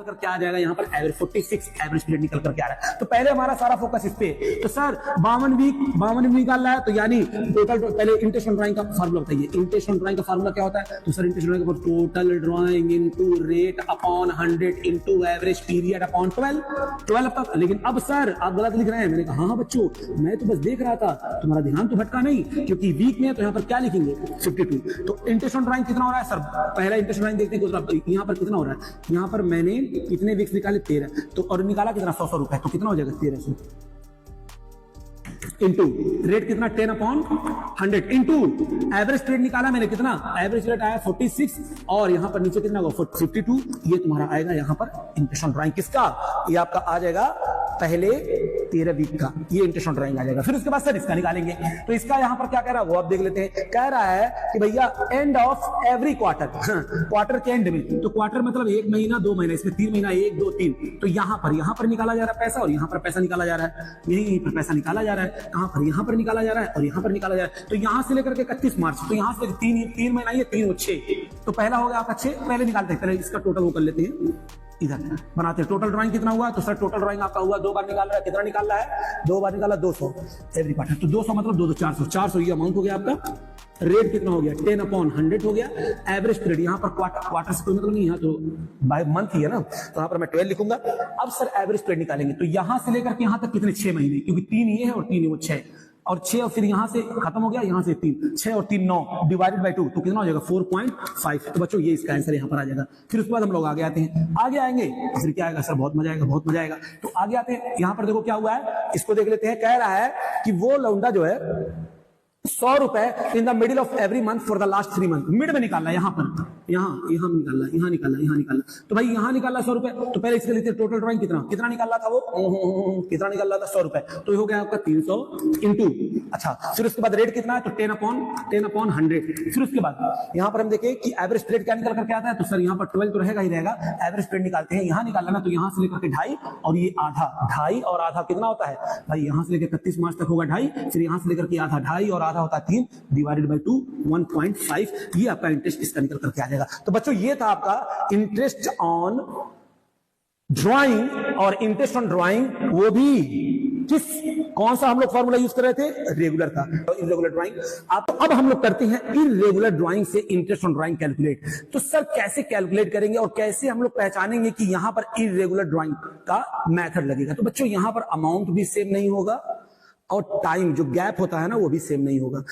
कर क्या आ जाएगा यहाँ पर एवरेज 46 एवरेज पीरियड निकल करके आ रहा है। तो पहले हमारा सारा फोकस इस पे। तो सर 52 वीक निकाल रहा है, तो यानी टोटल पहले इंटरेस्ट ऑन ड्राइंग का फार्मूला बताइए। इंटरेस्ट ऑन ड्राइंग का फार्मूला क्या होता है? तो सर इंटरेस्ट ऑन ड्राइंग का total drawing into rate upon 100 into average period upon 12 तक। लेकिन अब सर आप गलत लिख रहे हैं। मैंने कहा हाँ बच्चों, मैं तो बस देख रहा था, तुम्हारा ध्यान तो भटका नहीं, क्योंकि वीक में है तो यहाँ पर क्या लिखेंगे 52। तो इंटरेस्ट ऑन ड्राइंग कितना हो रहा है सर? पहला इंटरेस्ट ऑन ड्राइंग देखते हैं यहाँ पर कितना हो रहा है। यहाँ पर मैंने कितने वीक्स निकाले 13, तो और निकाला कितना 100 रुपए, तो कितना हो जाएगा 1300 इंटू रेट कितना 10 अपॉन 100 इंटू एवरेज पीरियड निकाला मैंने कितना, एवरेज रेट आया 46 और यहां पर नीचे कितना होगा 52। ये तुम्हारा आएगा यहां पर इंटरेस्ट ऑन ड्राइंग किसका, ये आपका आ जाएगा पहले 13 वीक का, ये इंटरेस्ट ऑन ड्राइंग आ जाएगा। फिर उसके बाद सर इसका निकालेंगे। तो इसका यहां पर क्या कह रहा है वो आप देख लेते हैं। कह रहा है कि भैया end of every quarter, quarter के एंड में, तो क्वार्टर मतलब 1 महीना 2 महीना, इसमें 3 महीना 1 2 3, तो यहां पर निकाला जा रहा है पैसा और यहां पर पैसा निकाला जा रहा है, यहीं पर पैसा निकाला जा रहा है, कहां पर यहां पर निकाला जा रहा है और यहां पर निकाला जा रहा है। तो यहां से लेकर के 31 मार्च, तो यहां से 3 महीना ये 3 और 6, तो पहला हो गया आपका 6, पहले निकालते हैं, पहले इसका टोटल वो कर लेते हैं, इधर बनाते हैं। टोटल ड्राइंग कितना हुआ? तो सर टोटल ड्राइंग आपका हुआ 2 बार निकाल रहा है, कितना निकाल रहा है 2 बार निकाला 200 एवरी क्वार्टर, तो 200 मतलब 2 400 ये अमाउंट हो गया आपका। रेट कितना हो गया 10 अपॉन 100 हो गया। एवरेज पीरियड यहाँ पर क्वार्टर से कोई मतलब नहीं, यहाँ तो बाय मंथ ही है ना, तो यहाँ पर मैं 12 लिखूंगा। अब सर एवरेज पीरियड निकालेंगे, तो यहां से लेकर के यहाँ तक कितने 6 महीने, क्योंकि 3 ये है और 3 वो 6 और 6 और फिर यहां से खत्म हो गया, यहां से 3, 6 और 3 9 डिवाइडेड बाय 2, तो कितना हो जाएगा 4.5। तो बच्चों ये इसका आंसर यहां पर आ जाएगा। फिर उसके बाद हम लोग आगे आते हैं, आगे आएंगे फिर क्या आएगा सर, बहुत मजा आएगा, बहुत मजा आएगा। तो आगे आते हैं, यहां पर देखो क्या हुआ है, इसको देख लेते हैं। कह रहा है कि वो लौंडा जो है 100 रुपए in the middle of every month for the last 3 month, mid में निकालना है, यहाँ पर यहाँ निकालना। तो भाई यहाँ निकालना 100 रुपए, तो पहले इसके लिए टोटल ड्राइंग कितना निकालना था वो, कितना निकालना था 100 रुपए, तो ये हो गया आपका 300 इंटू। अच्छा फिर उसके बाद रेट कितना है, तो 10 अपॉन 100। फिर उसके बाद यहाँ पर हम देखें कि एवरेज पीरियड क्या निकल करके आता है, तो सर यहाँ पर 12 तो रहेगा ही रहेगा, एवरेज पीरियड निकालते हैं। यहाँ निकालना तो यहाँ से लेकर के 2.5 और ये आधा, 2.5 और आधा कितना होता है भाई, यहाँ से लेकर 31 मार्च तक होगा 2.5, फिर यहाँ से लेकर के आधा 2.5 और आधा होता है 3 डिवाइडेड बाय 2 1.5। ये आपका इंटरेस्ट इसका निकल करके आ जाएगा। तो बच्चों ये था आपका इंटरेस्ट ऑन ड्राइंग, और इंटरेस्ट ऑन ड्राइंग वो भी कौन सा हम लोग फॉर्मूला यूज कर रहे थे, रेगुलर का, इरेगुलर ड्राइंग। अब हम लोग करते हैं इरेगुलर ड्राइंग से इंटरेस्ट ऑन ड्राइंग कैलकुलेट। तो सर कैसे कैलकुलेट करेंगे और कैसे हम लोग पहचानेंगे कि यहां पर इरेगुलर ड्राइंग का मेथड लगेगा। तो बच्चों यहां पर अमाउंट भी सेम नहीं होगा और टाइम जो गैप होता है ना वो भी सेम नहीं होगा।